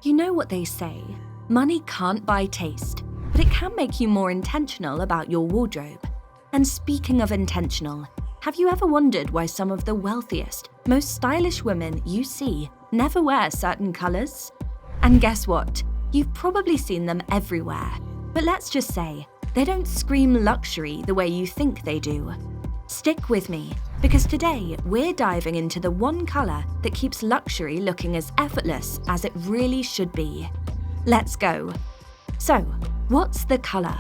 You know what they say, money can't buy taste, but it can make you more intentional about your wardrobe. And speaking of intentional, have you ever wondered why some of the wealthiest, most stylish women you see never wear certain colors? And guess what? You've probably seen them everywhere. But let's just say, they don't scream luxury the way you think they do. Stick with me, because today we're diving into the one color that keeps luxury looking as effortless as it really should be. Let's go. So, what's the color?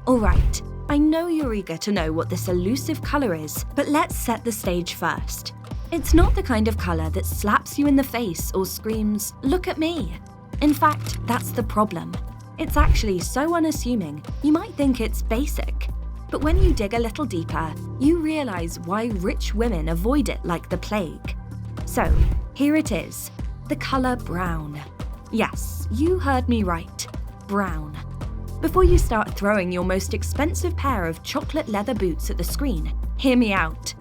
Alright, I know you're eager to know what this elusive color is, but let's set the stage first. It's not the kind of color that slaps you in the face or screams, "Look at me." In fact, that's the problem. It's actually so unassuming, you might think it's basic. But when you dig a little deeper, you realize why rich women avoid it like the plague. So, here it is, the color brown. Yes, you heard me right, brown. Before you start throwing your most expensive pair of chocolate leather boots at the screen, hear me out.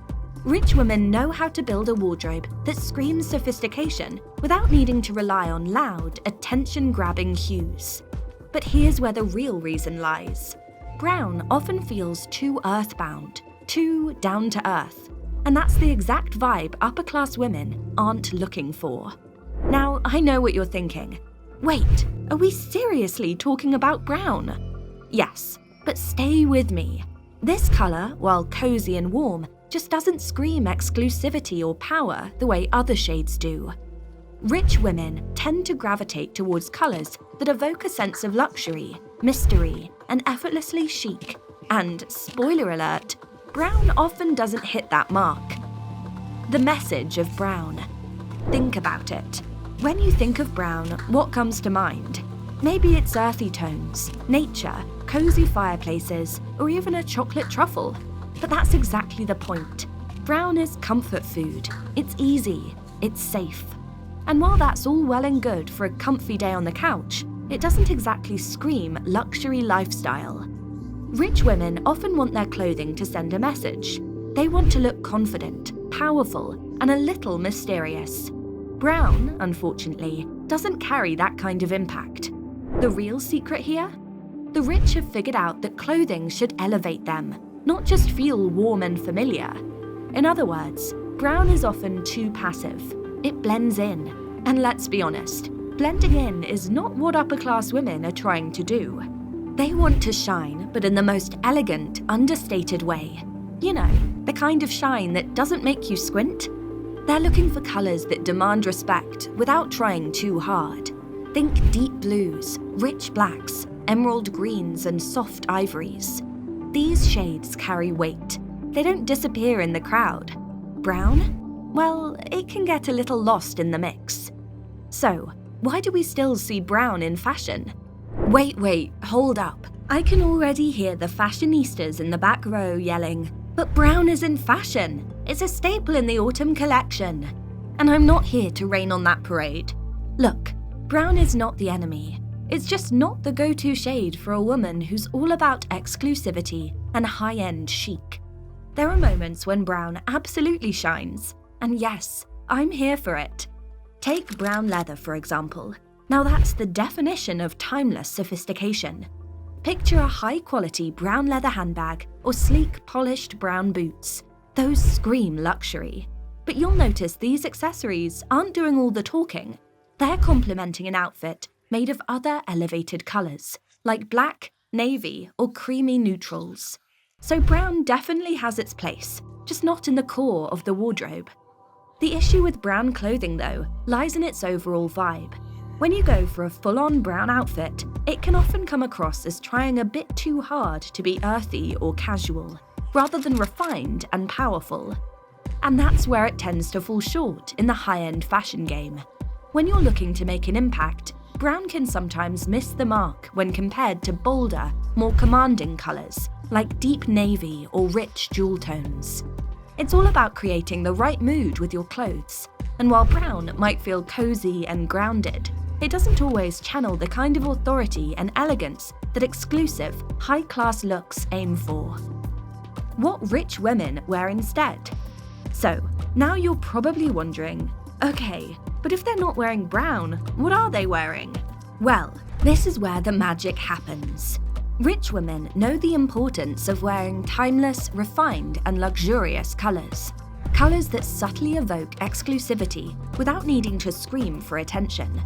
Rich women know how to build a wardrobe that screams sophistication without needing to rely on loud, attention-grabbing hues. But here's where the real reason lies. Brown often feels too earthbound, too down to earth, and that's the exact vibe upper-class women aren't looking for. Now, I know what you're thinking. Wait, are we seriously talking about brown? Yes, but stay with me. This color, while cozy and warm, just doesn't scream exclusivity or power the way other shades do. Rich women tend to gravitate towards colors that evoke a sense of luxury, mystery, and effortlessly chic. And, spoiler alert, brown often doesn't hit that mark. The message of brown. Think about it. When you think of brown, what comes to mind? Maybe it's earthy tones, nature, cozy fireplaces, or even a chocolate truffle. But that's exactly the point. Brown is comfort food. It's easy. It's safe. And while that's all well and good for a comfy day on the couch, it doesn't exactly scream luxury lifestyle. Rich women often want their clothing to send a message. They want to look confident, powerful, and a little mysterious. Brown, unfortunately, doesn't carry that kind of impact. The real secret here? The rich have figured out that clothing should elevate them, not just feel warm and familiar. In other words, brown is often too passive. It blends in. And let's be honest, blending in is not what upper-class women are trying to do. They want to shine, but in the most elegant, understated way. You know, the kind of shine that doesn't make you squint. They're looking for colors that demand respect without trying too hard. Think deep blues, rich blacks, emerald greens, and soft ivories. These shades carry weight. They don't disappear in the crowd. Brown? Well, it can get a little lost in the mix. So, why do we still see brown in fashion? Wait, hold up. I can already hear the fashionistas in the back row yelling, "But brown is in fashion. It's a staple in the autumn collection." And I'm not here to rain on that parade. Look, brown is not the enemy. It's just not the go-to shade for a woman who's all about exclusivity and high-end chic. There are moments when brown absolutely shines. And yes, I'm here for it. Take brown leather, for example. Now that's the definition of timeless sophistication. Picture a high-quality brown leather handbag or sleek, polished brown boots. Those scream luxury. But you'll notice these accessories aren't doing all the talking. They're complementing an outfit made of other elevated colors, like black, navy, or creamy neutrals. So brown definitely has its place, just not in the core of the wardrobe. The issue with brown clothing, though, lies in its overall vibe. When you go for a full-on brown outfit, it can often come across as trying a bit too hard to be earthy or casual, rather than refined and powerful. And that's where it tends to fall short in the high-end fashion game. When you're looking to make an impact, brown can sometimes miss the mark when compared to bolder, more commanding colors, like deep navy or rich jewel tones. It's all about creating the right mood with your clothes, and while brown might feel cozy and grounded, it doesn't always channel the kind of authority and elegance that exclusive, high-class looks aim for. What rich women wear instead? So, now you're probably wondering, okay, But if they're not wearing brown, what are they wearing? Well, this is where the magic happens. Rich women know the importance of wearing timeless, refined, and luxurious colors. Colors that subtly evoke exclusivity without needing to scream for attention.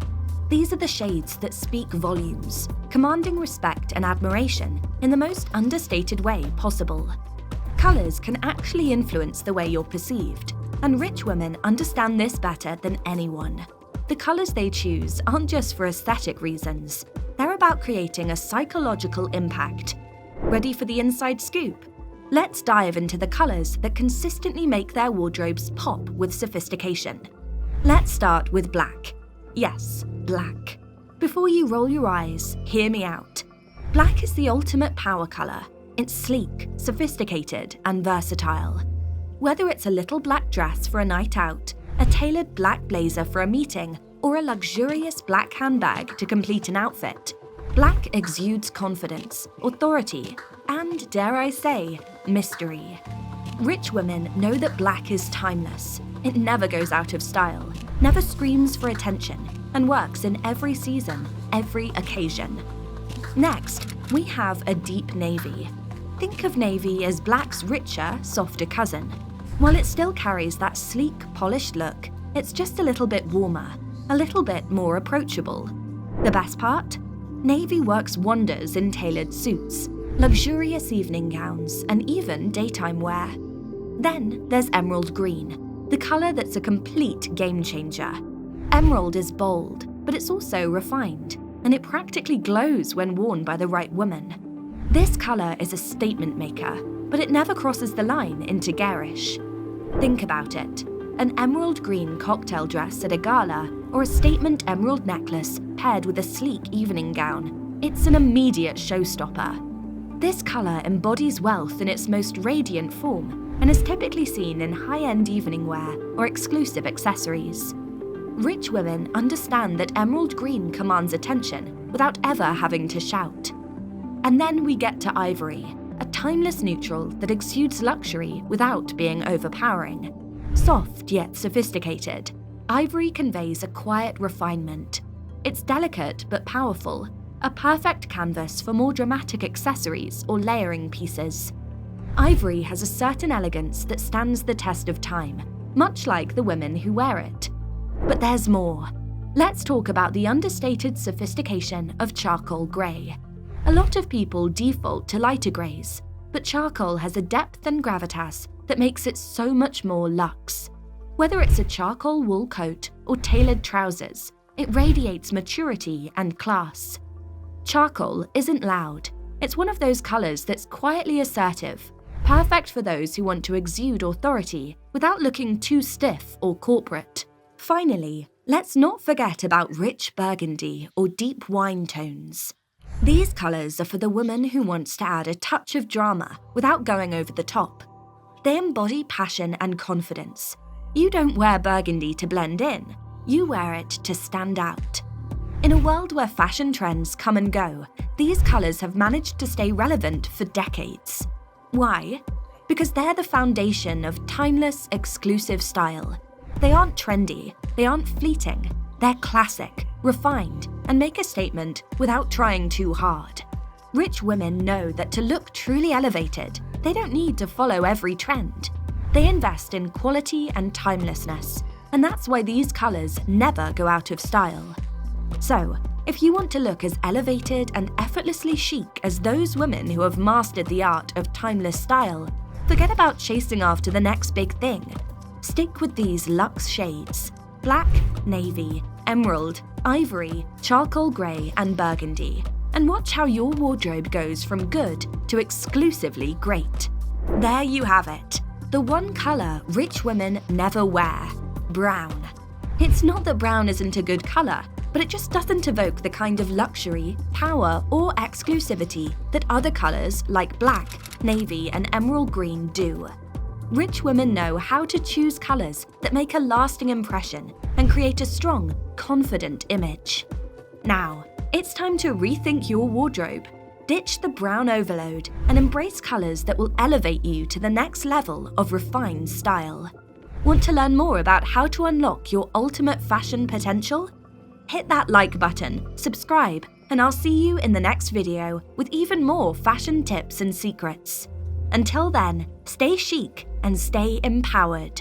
These are the shades that speak volumes, commanding respect and admiration in the most understated way possible. Colors can actually influence the way you're perceived, and rich women understand this better than anyone. The colors they choose aren't just for aesthetic reasons. They're about creating a psychological impact. Ready for the inside scoop? Let's dive into the colors that consistently make their wardrobes pop with sophistication. Let's start with black. Yes, black. Before you roll your eyes, hear me out. Black is the ultimate power color. It's sleek, sophisticated, and versatile. Whether it's a little black dress for a night out, a tailored black blazer for a meeting, or a luxurious black handbag to complete an outfit, black exudes confidence, authority, and, dare I say, mystery. Rich women know that black is timeless. It never goes out of style, never screams for attention, and works in every season, every occasion. Next, we have a deep navy. Think of navy as black's richer, softer cousin. While it still carries that sleek, polished look, it's just a little bit warmer, a little bit more approachable. The best part? Navy works wonders in tailored suits, luxurious evening gowns, and even daytime wear. Then there's emerald green, the color that's a complete game changer. Emerald is bold, but it's also refined, and it practically glows when worn by the right woman. This color is a statement maker, but it never crosses the line into garish. Think about it. An emerald green cocktail dress at a gala, or a statement emerald necklace paired with a sleek evening gown. It's an immediate showstopper. This color embodies wealth in its most radiant form and is typically seen in high-end evening wear or exclusive accessories. Rich women understand that emerald green commands attention without ever having to shout. And then we get to ivory, a timeless neutral that exudes luxury without being overpowering. Soft yet sophisticated, ivory conveys a quiet refinement. It's delicate but powerful, a perfect canvas for more dramatic accessories or layering pieces. Ivory has a certain elegance that stands the test of time, much like the women who wear it. But there's more. Let's talk about the understated sophistication of charcoal grey. A lot of people default to lighter greys, but charcoal has a depth and gravitas that makes it so much more luxe. Whether it's a charcoal wool coat or tailored trousers, it radiates maturity and class. Charcoal isn't loud. It's one of those colors that's quietly assertive, perfect for those who want to exude authority without looking too stiff or corporate. Finally, let's not forget about rich burgundy or deep wine tones. These colors are for the woman who wants to add a touch of drama without going over the top. They embody passion and confidence. You don't wear burgundy to blend in, you wear it to stand out. In a world where fashion trends come and go, these colors have managed to stay relevant for decades. Why? Because they're the foundation of timeless, exclusive style. They aren't trendy, they aren't fleeting, they're classic, refined, and make a statement without trying too hard. Rich women know that to look truly elevated, they don't need to follow every trend. They invest in quality and timelessness, and that's why these colors never go out of style. So, if you want to look as elevated and effortlessly chic as those women who have mastered the art of timeless style, forget about chasing after the next big thing. Stick with these luxe shades: black, navy, emerald, ivory, charcoal grey, and burgundy, and watch how your wardrobe goes from good to exclusively great. There you have it, the one colour rich women never wear: brown. It's not that brown isn't a good colour, but it just doesn't evoke the kind of luxury, power, or exclusivity that other colours like black, navy, and emerald green do. Rich women know how to choose colours that make a lasting impression and create a strong, confident image. Now, it's time to rethink your wardrobe. Ditch the brown overload and embrace colours that will elevate you to the next level of refined style. Want to learn more about how to unlock your ultimate fashion potential? Hit that like button, subscribe, and I'll see you in the next video with even more fashion tips and secrets. Until then, stay chic and stay empowered.